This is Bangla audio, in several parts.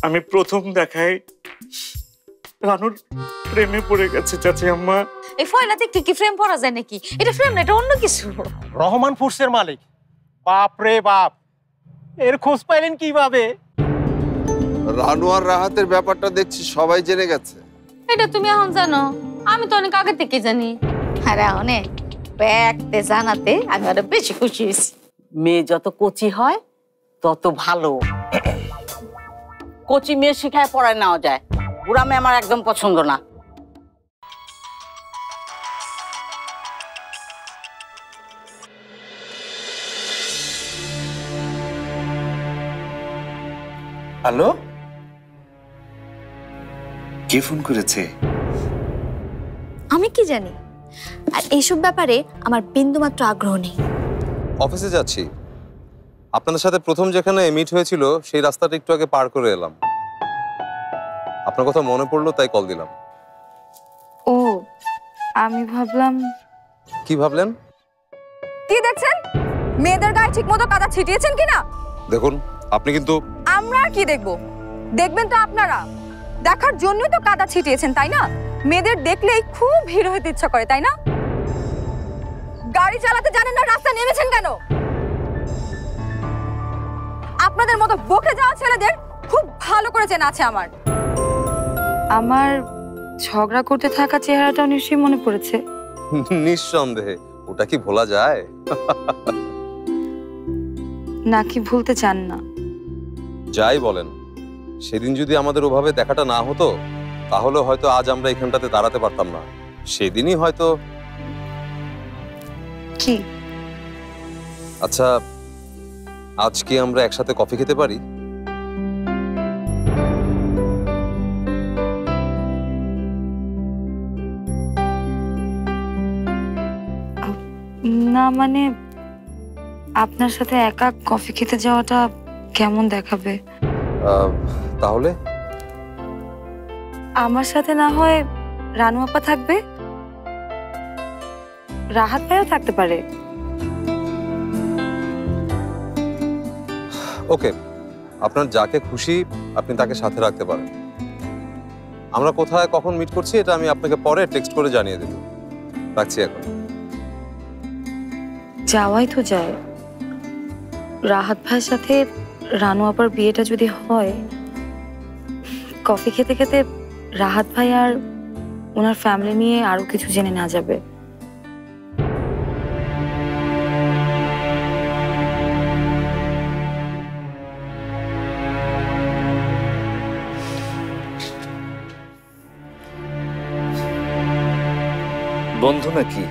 আমি প্রথম দেখায় রানুর প্রেমে পড়ে গেছে চাচি আম্মা। এই ফয়লা দেখতে কি ফ্রেম পরা যায় নাকি? এটা ফ্রেম না, এটা অন্য কিছু। রহমান ফুডসের মালিক। বাপ রে বাপ, এর খোঁজ পাইলেন কিভাবে? রানু আর রাহাতের ব্যাপারটা দেখছি সবাই জেনে গেছে। এটা তুমি এখন জানো? আমি তো অনেক আগে থেকে জানি। আরে অনেক ব্যাগতে জানাতে আমি আরো বেশি খুশি হয়েছি। মেয়ে যত কচি হয় তত ভালো। কচি মেয়ে শিখায় পড়ায় নেওয়া যায়, বুড়া মেয়ে আমার একদম পছন্দ না। হ্যালো, কে ফোন করেছে? আমি কি জানি, আর এইসব ব্যাপারে আমার বিন্দুমাত্র আগ্রহ নেই। অফিসে যাচ্ছি। আপনাদের সাথে প্রথম যেখানে মিট হয়েছিল সেই রাস্তাটা একটু আগে পার করে এলাম। আপনার কথা মনে পড়লো তাই কল দিলাম। ও, আমি ভাবলাম। কি ভাবলেন? কি দেখছেন? মেয়েদের গায়ে ঠিকমতো কাদা ছিটিয়েছেন কিনা দেখুন, আপনি কিন্তু। আমরা আর কি দেখবো? দেখবেন তো আপনারা। দেখার জন্যই তো কাদা ছিটিয়েছেন, তাই না? মেয়েদের দেখলেই খুব ভিড় হইতে ইচ্ছা করে, তাই না? গাড়ি চালাতে জানেন না, রাস্তা নেমেছেন কেন? আপনাদের মতো বকে যাওয়া ছেলেদের খুব ভালো করে চেনা আছে আমার। আমার ঝগড়া করতে থাকা চেহারাটাও নিশ্চয়ই মনে পড়েছে। নিঃসন্দেহে, ওটা কি ভোলা যায়? নাকি ভুলতে চান না? যাই বলেন, সেদিন যদি আমাদের ওভাবে দেখাটা না হতো তাহলে হয়তো আজ আমরা এখানটাতে দাঁড়াতে পারতাম না। সেদিনই হয়তো। কি? আচ্ছা, আজ কি আমরা একসাথে কফি খেতে পারি? না মানে, আপনার সাথে একা কফি খেতে যাওয়াটা কেমন দেখাবে? তাহলে আমার সাথে না হয় রানু আপা থাকবে, রাহাত ভাইও থাকতে পারে। ওকে, আপনার যাকে খুশি আপনি তাকে সাথে রাখতে পারেন। আমরা কোথায় কখন মিট করছি এটা আমি আপনাকে পরে টেক্সট করে জানিয়ে দেব। রাখছি এখন। যাওয়াই তো যায়। রাহাত ভাইয়ের সাথে রানু আপার বিয়েটা যদি হয়, কফি খেতে খেতে রাহাত ভাই আর ওনার ফ্যামিলি নিয়ে আরো কিছু জেনে না যাবে। বন্ধু নাকি?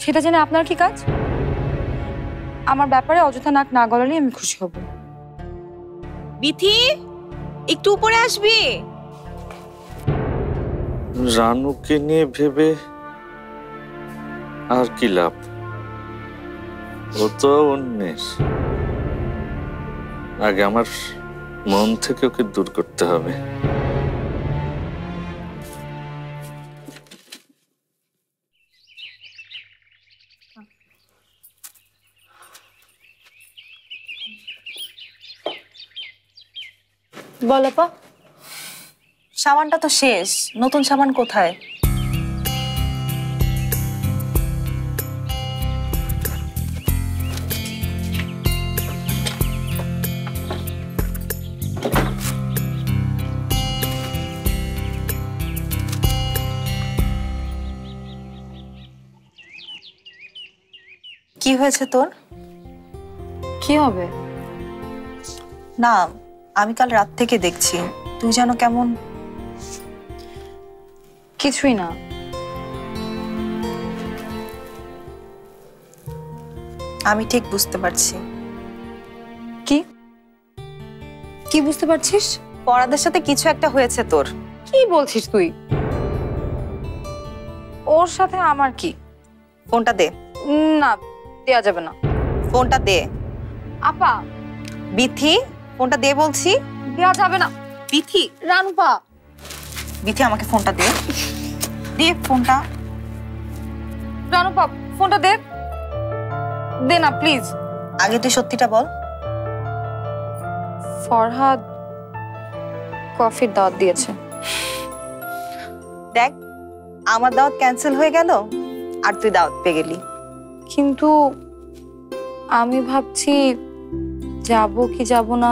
সেটা জেনে আপনার কি কাজ? আমার ব্যাপারে অযথা নাক না গলালেই আমি খুশি হব। বিথি, একটু উপরে আসবি? রানুকে নিয়ে ভেবে আর কি লাভ? ও তো অন্যের। আগে আমার মন থেকে ওকে দূর করতে হবে। বলো পা, সাবানটা তো শেষ, নতুন সাবান কোথায়? কি হয়েছে তোর? কি হবে? না, আমি কাল রাত থেকে দেখছি তুই যেন কেমন। কিছুই না। আমি ঠিক বুঝতে পারছি। কি কি বুঝতে পারছিস? পরাদের সাথে কিছু একটা হয়েছে তোর। কি বলছিস তুই? ওর সাথে আমার কি? ফোনটা দে। না, দেয়া যাবে না। ফোনটা দে। আপা। বিথি, ফোনটা দে বলছি। দেয়া যাবে না। বিথি। রানুপা। বিথি, আমাকে ফোনটা দে। দে ফোনটা। রানুপা, ফোনটা দে। দে না প্লিজ। আগে তুই সত্যিটা বল। ফরহাদ কফির দাওয়াত দিয়েছে। দেখ, আমার দাওয়াত ক্যান্সেল হয়ে গেল আর তুই দাওয়াত পেয়ে গেলি। কিন্তু আমি ভাবছি যাব কি যাব না।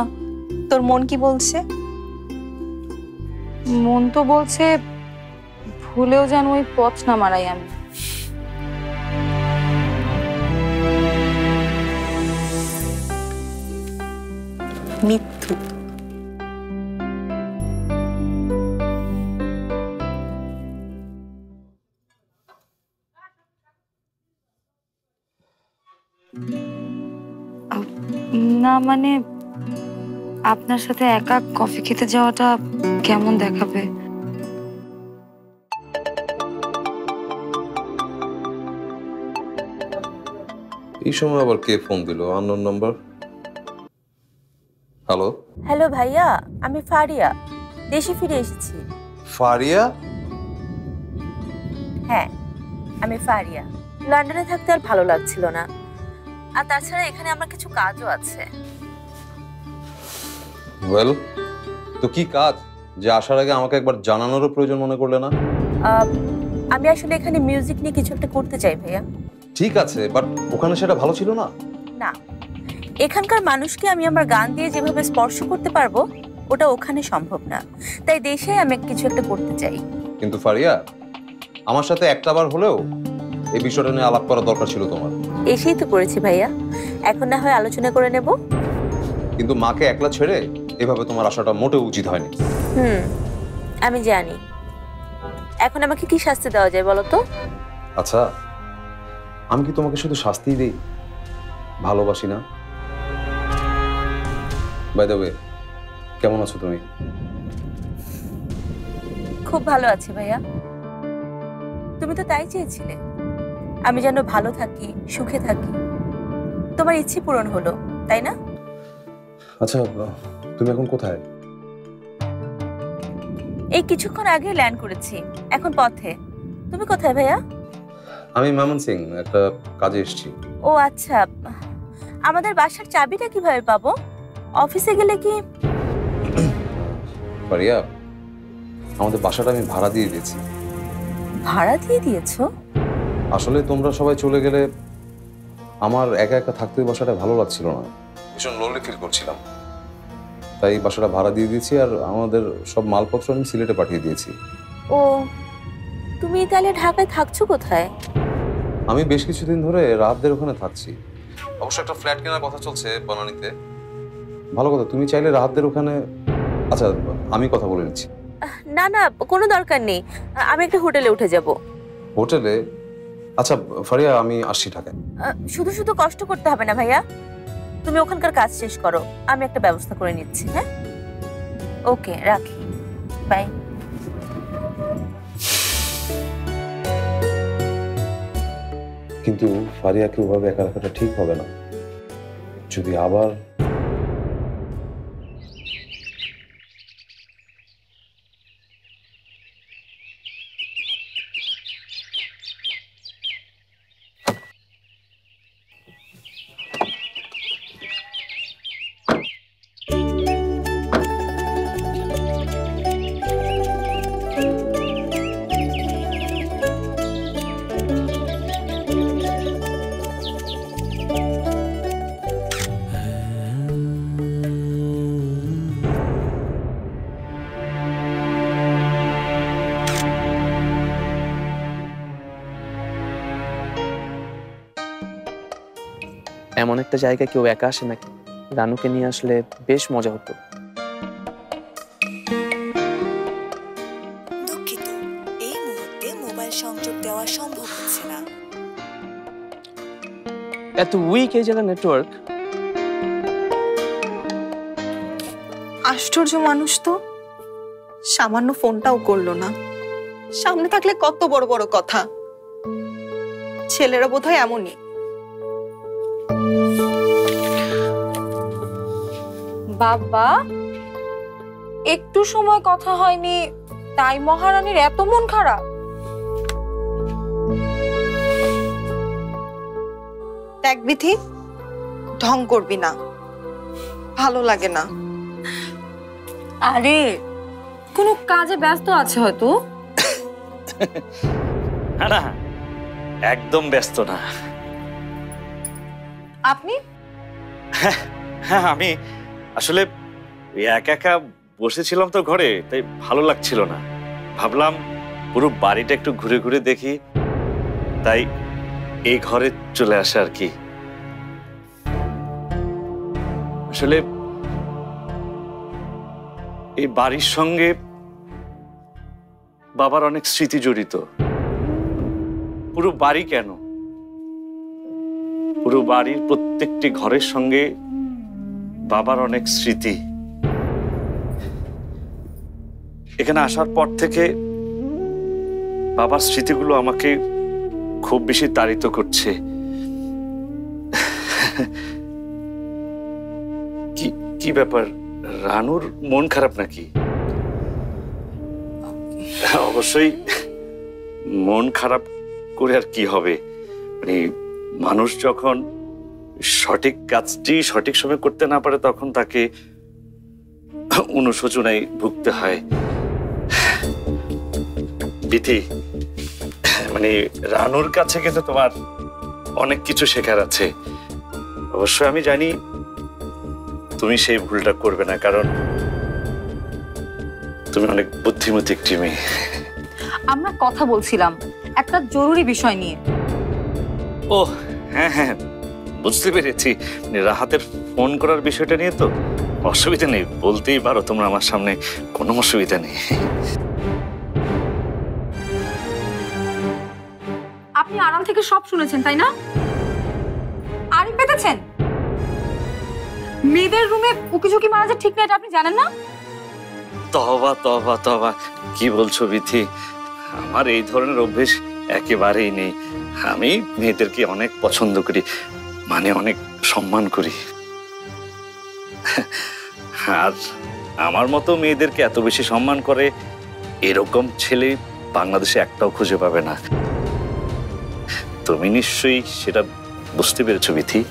তোর মন কি বলছে? মন তো বলছে ভুলেও যেন ওই পথ না মারাই আমি। মিথ্যু। না মানে আপনার সাথে একা কফি খেতে যাওয়াটা কেমন দেখাবে? এই সময় আবার কে ফোন দিল? Unknown number. হ্যালো। হ্যালো ভাইয়া, আমি ফারিয়া, দেশে ফিরে এসেছি। ফারিয়া? হ্যাঁ, আমি ফারিয়া। লন্ডনে থাকতে আর ভালো লাগছিল না, আর তাছাড়া এখানে আমার কিছু কাজও আছে। ওয়েল, তো কি কাজ যে আসার আগে আমাকে একবার জানানোরও প্রয়োজন মনে করলে না? আমি আসলে এখানে মিউজিক নিয়ে কিছু একটা করতে চাই ভাইয়া। ঠিক আছে, বাট ওখানে সেটা ভালো ছিল না? না, এখানকার মানুষকে আমি আমার গান দিয়ে যেভাবে স্পর্শ করতে পারবো ওটা ওখানে সম্ভব না, তাই দেশে আমি কিছু একটা করতে চাই। কিন্তু ফারিয়া, আমার সাথে একটাবার হলেও এই বিষয়টা নিয়ে আলাপ করা দরকার ছিল তোমার। এসেই তো করেছি ভাইয়া, এখন না হয় আলোচনা করে নেব। কিন্তু মাকে একলা ছেড়ে এভাবে তোমার আসাটা মোটেও উচিত হয়নি। আমি জানি। এখন আমাকে কি শাস্তি দেওয়া যায় বলো তো? আচ্ছা, আমি কি তোমাকে শুধু শাস্তিই দেই? ভালোবাসি না? বাই দ্য ওয়ে, কেমন আছো তুমি? খুব ভালো আছি ভাইয়া। তুমি তো তাই চেয়েছিলে, আমি যেন ভালো থাকি, সুখে থাকি। তোমার ইচ্ছে পূরণ হলো, তাই না? আচ্ছা, তুমি এখন কোথায়? এই কিছুক্ষণ আগে ল্যান্ড করেছি, এখন পথে। তুমি কোথায় ভাইয়া? আমি মামন সিং, একটা কাজে এসেছি। ও আচ্ছা, আমাদের বাসার চাবিটা কিভাবে পাবো? অফিসে গেলে কি? ফারিয়া, আমাদের বাসাটা আমি ভাড়া দিয়ে দিয়েছি। ভাড়া দিয়ে দিয়েছো? আসলে তোমরা সবাই চলে গেলে আমার একা একা থাকতে বাসাটা ভালো লাগছিল না, ভীষণ লোনলি ফিল করছিলাম। তাই বাসাটা ভাড়া দিয়ে দিয়েছি, আর আমাদের সব মালপত্র আমি সিলেটে পাঠিয়ে দিয়েছি। ও, তুমি তাহলে ঢাকায় থাকছো কোথায়? আমি বেশ কিছুদিন ধরে রাতদের ওখানে থাকছি। অবশ্য একটা ফ্ল্যাট কেনার কথা চলছে বনানীতে। ভালো কথা, তুমি চাইলে রাতদের ওখানে। আচ্ছা, আমি কথা বলে নিচ্ছি। না না, কোনো দরকার নেই, আমি একটা হোটেলে উঠে যাব। হোটেলে? আচ্ছা ফারিয়া, আমি আসছি ঢাকায়। শুধু শুধু কষ্ট করতে হবে না ভাইয়া, তুমি ওখানকার কাজ শেষ করো, আমি একটা ব্যবস্থা করে নিচ্ছি। হ্যাঁ, ওকে, রাখি, বাই। কিন্তু ফারিয়াকে ওভাবে একা রাখাটা ঠিক হবে না। যদি আবার এমন একটা জায়গায় কেউ একা আসে নাকি? রানুকে নিয়ে আসলে বেশ মজা হতো। দুঃখিত, এই মুহূর্তে মোবাইল সংযোগ দেওয়া সম্ভব হচ্ছে না। এত উইক এই জায়গা নেটওয়ার্ক। আশ্চর্য মানুষ তো, সামান্য ফোনটাও করলো না। সামনে থাকলে কত বড় বড় কথা। ছেলেরা বোধহয় এমনই। বাবা, একটু সময় কথা হয়নি তাই মহারানীর এত মন খারাপ? দেখ বিথি, ঢং করবি না, ভালো লাগে না। আরে কোনো কাজে ব্যস্ত আছে হয়তো। না না, একদম ব্যস্ত না। আপনি? হ্যাঁ, আমি আসলে একা একা বসেছিলাম তো ঘরে, তাই ভালো লাগছিল না। ভাবলাম পুরো বাড়িটা একটু ঘুরে ঘুরে দেখি, তাই এই ঘরে চলে আসা আর কি। আসলে এই বাড়ির সঙ্গে বাবার অনেক স্মৃতি জড়িত। পুরো বাড়ি কেন, পুরো বাড়ির প্রত্যেকটি ঘরের সঙ্গে বাবার অনেক স্মৃতি। এখানে আসার পর থেকে বাবার স্মৃতিগুলো আমাকে খুব বেশি তাড়িত করছে। কি ব্যাপার, রানুর মন খারাপ নাকি? অবশ্যই মন খারাপ করে আর কি হবে, মানে মানুষ যখন সঠিক কাজটি সঠিক সময় করতে না পারে তখন তাকে অনুশোচনায় ভুগতে হয়। বিথি, মানে রানুর কাছে কিন্তু তোমার অনেক কিছু শেখার আছে। অবশ্যই আমি জানি তুমি সেই ভুলটা করবে না, কারণ তুমি অনেক বুদ্ধিমতী একটি মেয়ে। আমরা কথা বলছিলাম একটা জরুরি বিষয় নিয়ে। ও হ্যাঁ হ্যাঁ, বুঝতে পেরেছি, রাহাতের ফোন করার বিষয়টা নিয়ে। তো অসুবিধা নেই, বলতেই পারো তোমরা আমার সামনে, কোনো অসুবিধা নেই। আপনি আড়াল থেকে সব শুনেছেন তাই না? আড়ি পেতেছেন? মেয়েদের রুমে উকিঝুঁকি মারা যে ঠিক না, এটা আপনি জানেন না? তবা তবা তবা, কি বলছো বিথি? আমার এই ধরনের অভ্যেস একেবারেই নেই। আমি মেয়েদেরকে অনেক পছন্দ করি, মানে অনেক সম্মান করি। আর আমার মতো মেয়েদেরকে এত বেশি সম্মান করে এরকম ছেলে বাংলাদেশে একটাও খুঁজে পাবে না। তুমি নিশ্চয়ই সেটা বুঝতে পেরেছো বিথি?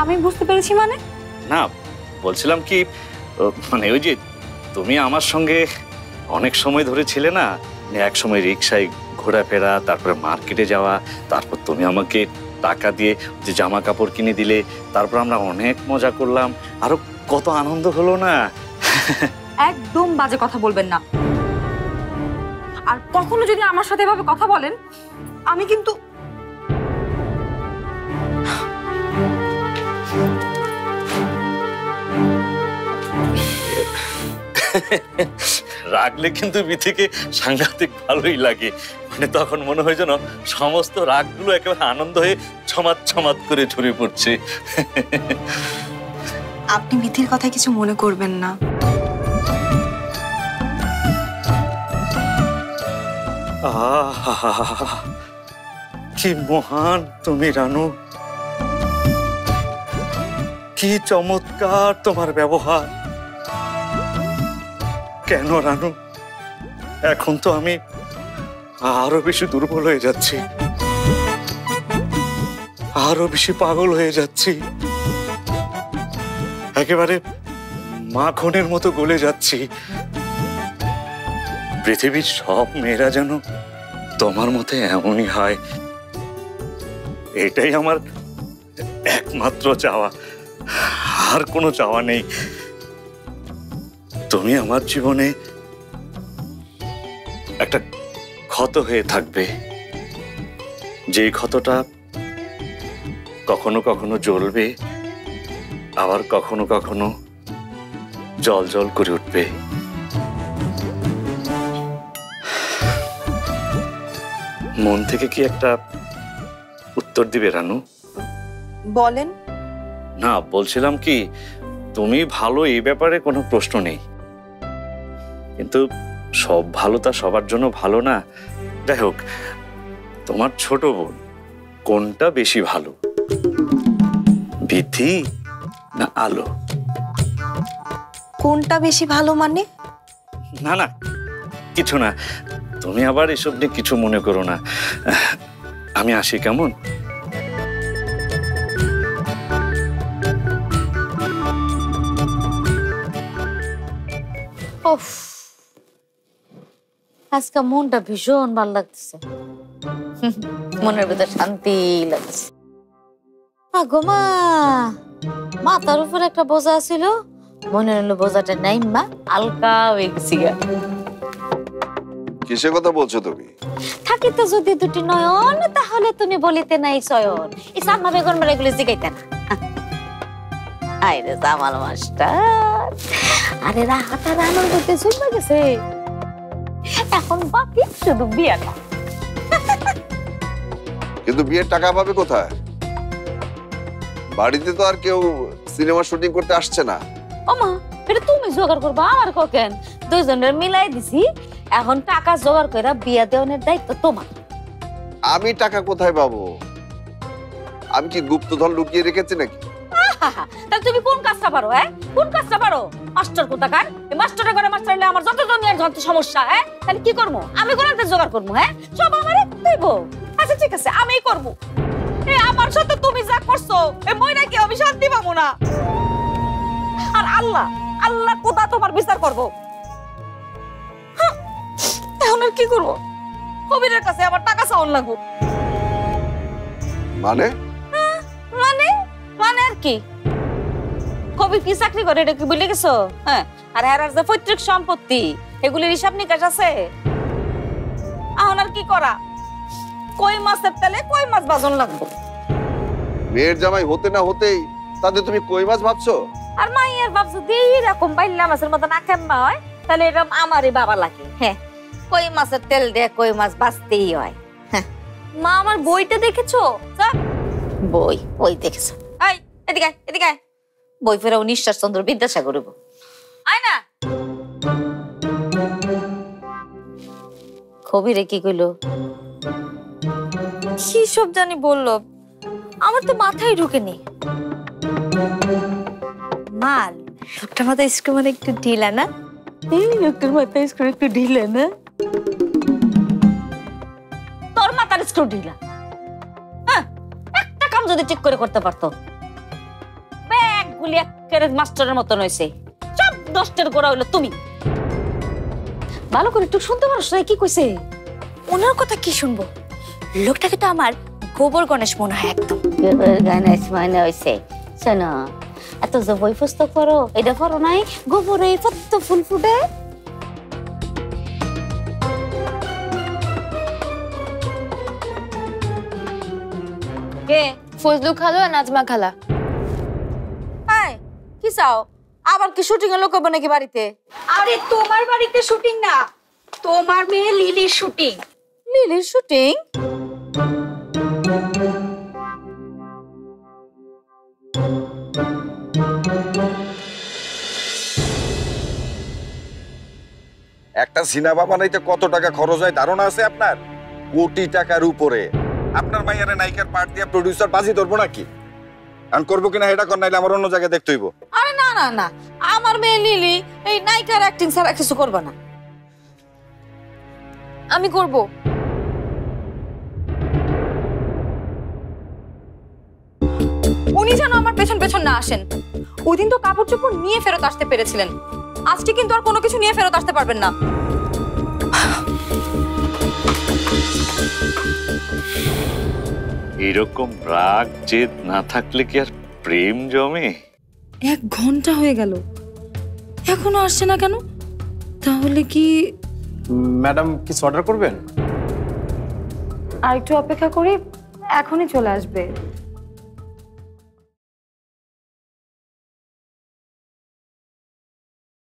আমি বুঝতে পেরেছি মানে? না, বলছিলাম কি, মানে ওই যে তুমি আমার সঙ্গে অনেক সময় ধরে ছিলে না, এক সময় রিক্সায় ঘোরাফেরা, তারপরে মার্কেটে যাওয়া, তারপর তুমি আমাকে টাকা দিয়ে যে জামা কাপড় কিনে দিলে, তারপর আমরা অনেক মজা করলাম, আরো কত আনন্দ হলো না? একদম বাজে কথা বলবেন না, আর কখনো যদি আমার সাথে এভাবে কথা বলেন আমি কিন্তু রাগলে কিন্তু বিথিকে সাংঘাতিক ভালোই লাগে, মানে তখন মনে হয় যেন সমস্ত রাগগুলো একেবারে আনন্দ হয়ে ছমাত ছমাত করে ঝরে পড়ছে। আপনি বিথির কথা কিছু মনে করবেন না। কি মহান তুমি রানু, কি চমৎকার তোমার ব্যবহার। কেন রানু, এখন তো আমি আরো বেশি দুর্বল হয়ে যাচ্ছি, আরো বেশি পাগল হয়ে যাচ্ছি, একেবারে মাখনের মতো গলে যাচ্ছি। পৃথিবীর সব মেয়েরা যেন তোমার মতো এমনই হয়, এটাই আমার একমাত্র চাওয়া, আর কোনো চাওয়া নেই। তুমি আমার জীবনে একটা ক্ষত হয়ে থাকবে, যে ক্ষতটা কখনো কখনো জ্বলবে, আবার কখনো কখনো জল জল করে উঠবে। মন থেকে কি একটা উত্তর দিবে রানু? বলেন। না, বলছিলাম কি, তুমি ভালো এই ব্যাপারে কোনো প্রশ্ন নেই, কিন্তু সব ভালো তা সবার জন্য ভালো না। যাই হোক, তোমার ছোট বোন কোনটা বেশি ভালো, বিথি না আলো? কোনটা বেশি ভালো মানে? না না, কিছু না, তুমি আবার এসব নিয়ে কিছু মনে করো না। আমি আসি, কেমন? ওফ, আজকে মনটা ভীষণ ভালো লাগতেছে। মনের ভিতর শান্তি লাগছে। আগো মা, মাথার উপর একটা বোঝা ছিল, মনে হলো বোঝাটা নাই মা, হালকা হয়ে গেছি। কিসের কথা বলছো তুমি? থাকিতে যদি দুটি নয়ন, তাহলে তুমি বলিতে নাই চয়ন। এই সাম্মা বেগম এগুলো জিগাইতে না। আরে জামাল মাস্টার, আরে রাহাত আর রানুর মধ্যে চলে গেছে, এখন বাকি শুধু বিয়াটা। কিন্তু বিয়ের টাকা পাবে কোথায়? বাড়িতে তো আর কেউ সিনেমা শুটিং করতে আসছে না। ওমা, এটা তুমি জোগাড় করবা, আমার কেন? দুইজনের মিলাই দিছি, এখন টাকা জোগাড় করে বিয়া দেওয়ার দায়িত্ব তোমার। আমি টাকা কোথায় পাবো? আমি কি গুপ্তধন লুকিয়ে রেখেছি নাকি? তাহলে তুমি কোন কাজটা পারো? কোন কাজটা পারো? মাস্টার কোথাকার? এই মাস্টারের ঘরে মাস্টার হলে আমার যত দুনিয়ার যত সমস্যা, তাহলে কি করবো? আমি কোনটা জোগাড় করবো? সব আমারে দেব। আচ্ছা ঠিক আছে, আমিই করবো। আমার সাথে তুমি যা করছো, এই মইরা কি আমি শান্তি পাবো না? আর আল্লাহ আল্লাহ কোথা তোমার বিচার করবো? এখন আর কি করবো? কবিরের কাছে আমার টাকা চাওয়ার লাগবো। মানে মানে মানে আর কি? কবির কি চাকরি করে এটা কি বুঝলে গেছো? আর হেরার যে পৈতৃক সম্পত্তি, এগুলির হিসাব নিকাশ আছে। এখন আর কি করা? কই মাছের তেলে কই মাছ বাজন লাগবো। মেয়ের জামাই হতে না হতেই তাদের তুমি কই মাছ ভাবছো? আর মাইয়ের বাপ যদি এরকম বাইল্লা মাছের মতো না খেম্মা হয়, তাহলে এরকম আমারই বাবা লাগে। কই মাছের তেল দিয়ে কই মাছ বাঁচতেই হয়। মা, আমার বইটা দেখেছো? বই বই দেখেছো? এই এদিকে এদিকে, বই ফেরাও নিঃশ্বাস চন্দ্র বিদ্যাসাগর। আয় না। কবিরে কি কইলো? কি সব জানি বললো, আমার তো মাথায় ঢুকেনি। মাল লোকটা মাথা স্ক্রু মানে একটু ঢিলা না? লোকটার মাথা স্ক্রু একটু ঢিলা না? তোর মাথার স্ক্রু ঢিলা? একটা কাম যদি ঠিক করে করতে পারতো। ব্যাগগুলি একেবারে মাস্টারের মতন হয়েছে, সব দশটার গোড়া হইলো তুমি। ভালো করে একটু শুনতে পারছ না কি কইছে? ওনার কথা কি শুনবো? লোকটাকে তো আমার গোবর গণেশ মনে হয় একদম। গোবর গণেশ মনে হয়েছে? শোনো, এত যে বই পুস্তক পড়ো, এটা পড়ো নাই? গোবরে কত ফুল ফুটে। কে? ফজলু খালো আর নাজমা খালা। কি চাও? আবার কি শুটিং এর লোক হবে নাকি বাড়িতে? আরে তোমার বাড়িতে শুটিং না, তোমার মেয়ে লিলির শুটিং। লিলির শুটিং? একটা সিনেমা বানাইতে কত টাকা খরচ হয় ধারণা আছে আপনার? কোটি টাকার উপরে। আপনার মাইয়ারে নায়িকার পার্ট দিয়ে প্রডিউসার বাজি ধরবো নাকি? আমি করবো কিনা এটা কর, নাইলে আমার অন্য জায়গায় দেখতে হইব। আরে না না না, আমার মেয়ে লিলি এই নায়িকার অ্যাক্টিং ছাড়া কিছু করবে না। আমি করব। উনি যেন আমার পেছন পেছন না আসেন। ওই দিন তো কাপড় চোপড় নিয়ে ফেরত আসতে পেরেছিলেন, আজকে কিন্তু আর কোনো কিছু নিয়ে ফেরত আসতে পারবেন না। এরকম রাগ জেদ না থাকলে কি আর প্রেম জমে? 1 ঘন্টা হয়ে গেল, এখনো আসছে না কেন? তাহলে কি ম্যাডাম কিছু অর্ডার করবেন? আর একটু অপেক্ষা করি, এখনই চলে আসবে।